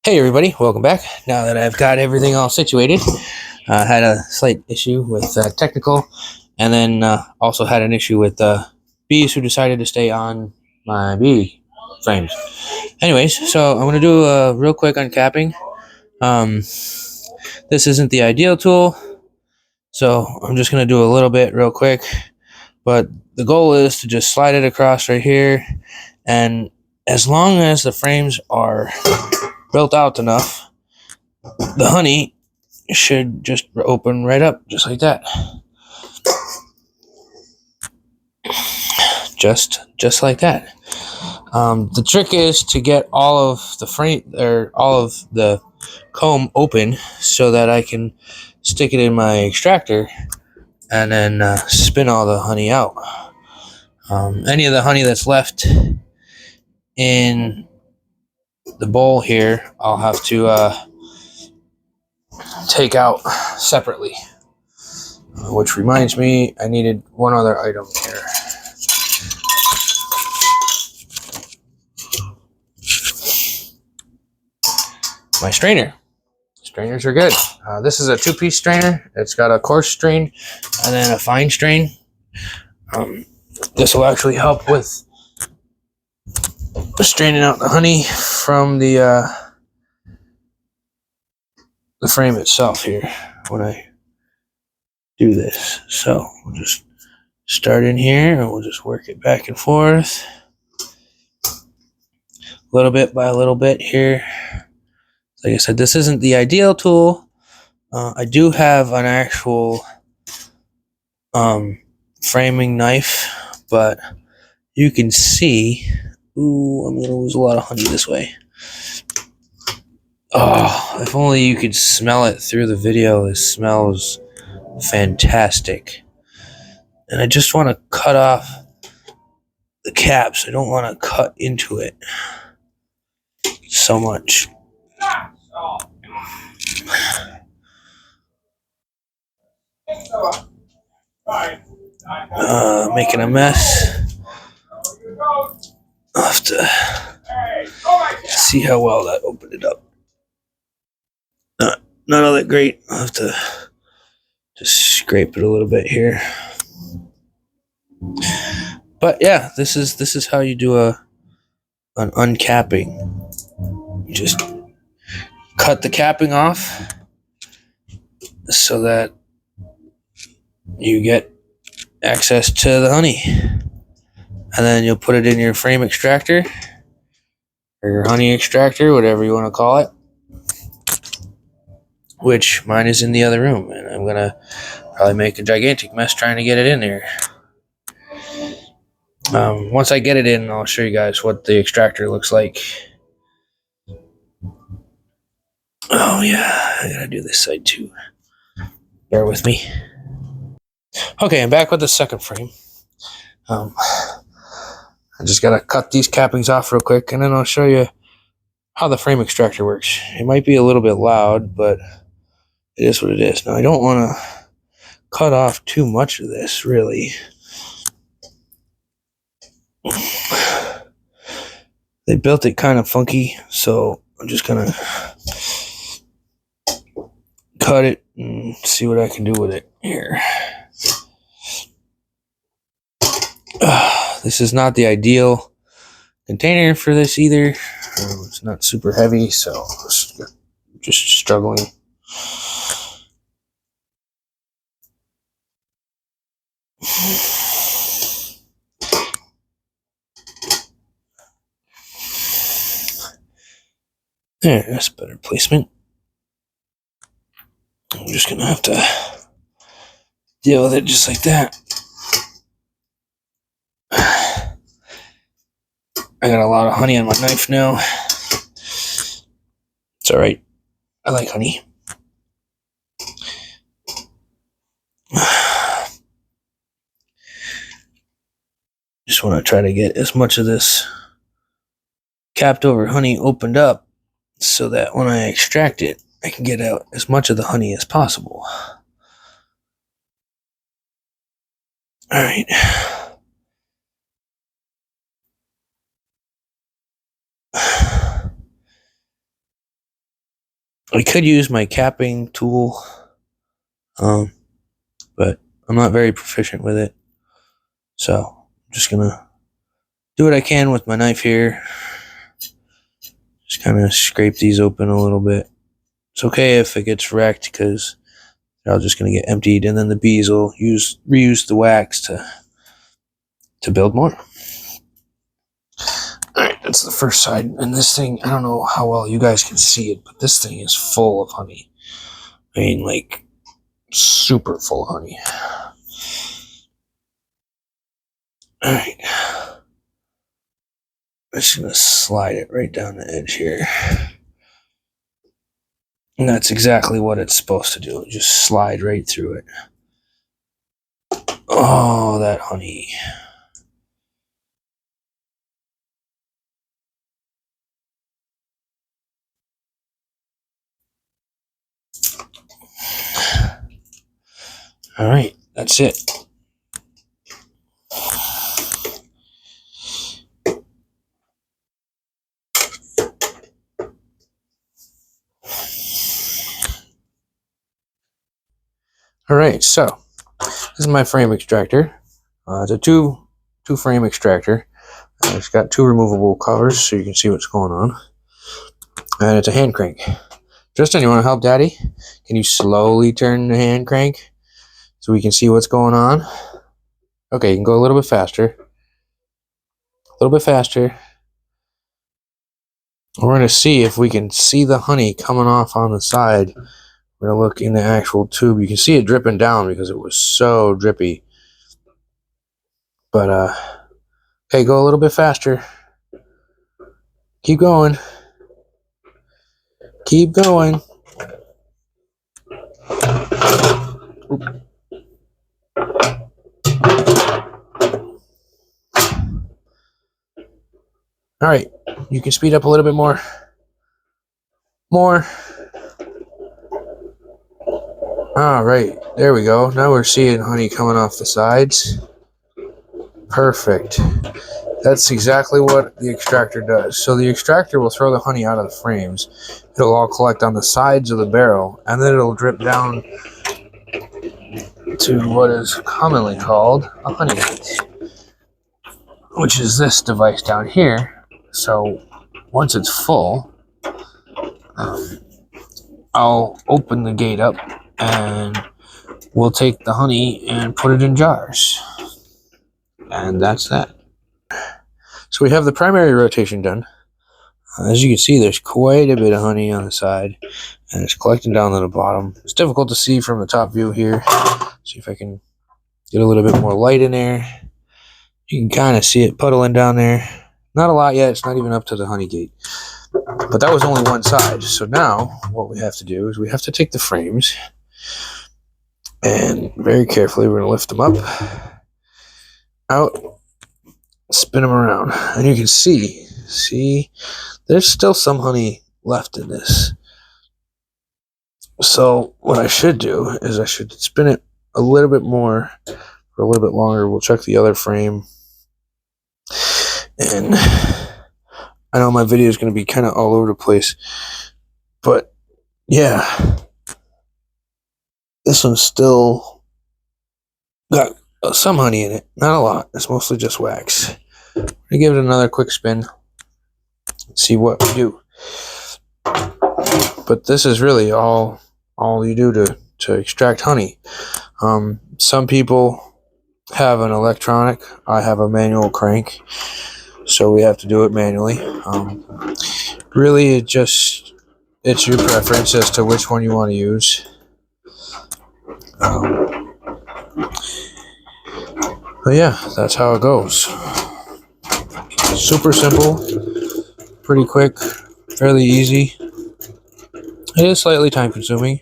Hey everybody, welcome back. Now that I've got everything all situated, I had a slight issue with technical, and then also had an issue with bees who decided to stay on my bee frames. Anyways, so I'm going to do a real quick uncapping. Um, this isn't the ideal tool, so I'm just going to do a little bit real quick, but the goal is to just slide it across right here, and as long as the frames are built out enough, the honey should just open right up, just like that. Just like that. The trick is to get all of the frame or all of the comb open so that I can stick it in my extractor and then spin all the honey out. Any of the honey that's left in the bowl here, I'll have to take out separately. Which reminds me, I needed one other item here. My strainer. Strainers are good. This is a two-piece strainer. It's got a coarse strain and then a fine strain. This will actually help with straining out the honey from the frame itself here when I do this. So we'll just start in here and we'll just work it back and forth. Little bit by little bit here. Like I said, this isn't the ideal tool. I do have an actual framing knife, but you can see, ooh, I'm gonna lose a lot of honey this way. Oh, if only you could smell it through the video. It smells fantastic. And I just want to cut off the caps. I don't want to cut into it so much. Making a mess. I'll have to see how well that opened it up. Not all that great. I'll have to just scrape it a little bit here. But yeah, this is how you do an uncapping. You just cut the capping off so that you get access to the honey. And then you'll put it in your frame extractor or your honey extractor, whatever you want to call it. Which mine is in the other room, and I'm gonna probably make a gigantic mess trying to get it in there. Once I get it in, I'll show you guys what the extractor looks like. Oh yeah, I gotta do this side too. Bear with me. Okay, I'm back with the second frame. I just gotta cut these cappings off real quick, and then I'll show you how the frame extractor works. It might be a little bit loud, but it is what it is. Now, I don't want to cut off too much of this, really. They built it kind of funky, so I'm just gonna cut it and see what I can do with it here. This is not the ideal container for this either. It's not super heavy, so just struggling. There, that's better placement. I'm just gonna have to deal with it just like that. I got a lot of honey on my knife now. It's alright. I like honey. Just want to try to get as much of this capped over honey opened up so that when I extract it, I can get out as much of the honey as possible. Alright. I could use my capping tool, but I'm not very proficient with it. So I'm just gonna do what I can with my knife here. Just kind of scrape these open a little bit. It's okay if it gets wrecked because they're all just gonna get emptied, and then the bees will reuse the wax to build more. Alright, that's the first side. And this thing, I don't know how well you guys can see it, but this thing is full of honey. I mean, like, super full of honey. Alright. I'm just going to slide it right down the edge here. And that's exactly what it's supposed to do. Just slide right through it. Oh, that honey. Alright, that's it. Alright, so this is my frame extractor. It's a two frame extractor. It's got two removable covers so you can see what's going on. And it's a hand crank. Justin, you want to help Daddy? Can you slowly turn the hand crank so we can see what's going on? Okay, you can go a little bit faster. A little bit faster. We're going to see if we can see the honey coming off on the side. We're going to look in the actual tube. You can see it dripping down because it was so drippy. But, okay, go a little bit faster. Keep going. Keep going. All right, you can speed up a little bit more. More. All right, there we go. Now we're seeing honey coming off the sides. Perfect. That's exactly what the extractor does. So the extractor will throw the honey out of the frames. It'll all collect on the sides of the barrel, and then it'll drip down to what is commonly called a honey gate, which is this device down here. So once it's full, I'll open the gate up and we'll take the honey and put it in jars. And that's that. So we have the primary rotation done. As you can see, there's quite a bit of honey on the side, and it's collecting down to the bottom. It's difficult to see from the top view here. See if I can get a little bit more light in there. You can kind of see it puddling down there. Not a lot yet. It's not even up to the honey gate. But that was only one side. So now what we have to do is we have to take the frames and very carefully we're going to lift them up, out, spin them around. And you can see, there's still some honey left in this. So what I should do is I should spin it a little bit more for a little bit longer. We'll check the other frame. And I know my video is going to be kind of all over the place, but yeah, this one's still got some honey in it. Not a lot. It's mostly just wax. I'm going to give it another quick spin and see what we do. But this is really all you do to extract honey. Some people have an electronic. I have a manual crank, so we have to do it manually. Really, it's your preference as to which one you want to use. But yeah, that's how it goes. Super simple, pretty quick, fairly easy. It is slightly time consuming,